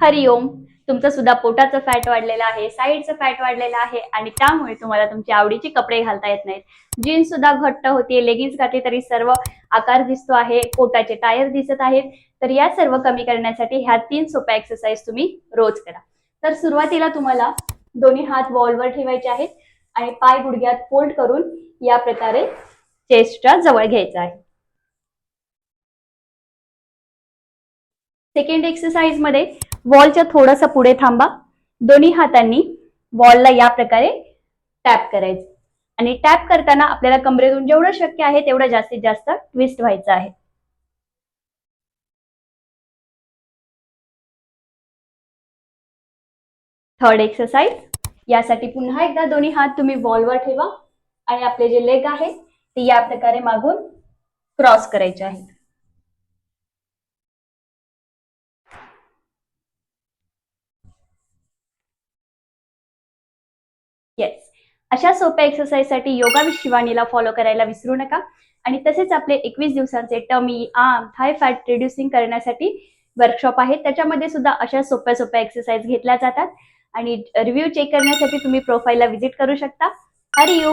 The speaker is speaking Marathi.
हरिओम. तुमचं सुद्धा पोटाचं फॅट वाढलेलं आहे, साईडचं फॅट वाढलेलं आहे आणि त्यामुळे तुम्हाला तुमची आवडीची कपडे घालता येत नाहीत. जीन्स सुद्धा घट्ट होते, लेगिन्स घातली तरी सर्व आकार दिसतो आहे, पोटाचे टायर दिसत आहेत. तर या सर्व कमी करण्यासाठी ह्या 3 सोप्या एक्सरसाइज तुम्ही रोज करा. तर सुरुवातीला तुम्हाला दोन्ही हात वॉलवर ठेवायचे आहेत आणि पाय गुडघ्यात फोल्ड करून या प्रकारे चेस्टच्या जवळ घ्यायचं आहे. सेकंड एक्सरसाइज मध्ये वॉलच्या थोडंसं पुढे थांबा. दोन्ही हातांनी वॉलला या प्रकारे टॅप करायचं आणि टॅप करताना आपल्याला कमरेतून जेवढं शक्य आहे तेवढं जास्तीत जास्त ट्विस्ट व्हायचं आहे. Third exercise. यासाठी पुन्हा एकदा दोन्ही हात तुम्ही वॉलवर ठेवा आणि आपले जे लेग आहे ते या प्रकारे मागून क्रॉस करायचे आहेत. येस. अशा सोप्या एक्सरसाइज साठी योगा विथ शिवानीला फॉलो करायला विसरू नका. आणि तसेच आपले 21 दिवसांचे टमी, आर्म, थाय फॅट रिड्युसिंग करण्यासाठी वर्कशॉप आहे. त्याच्यामध्ये सुद्धा अशा सोप्या सोप्या एक्सरसाइज घेतल्या जातात आणि रिव्ह्यू चेक करण्यासाठी तुम्ही प्रोफाईलला व्हिजिट करू शकता. हरिओम.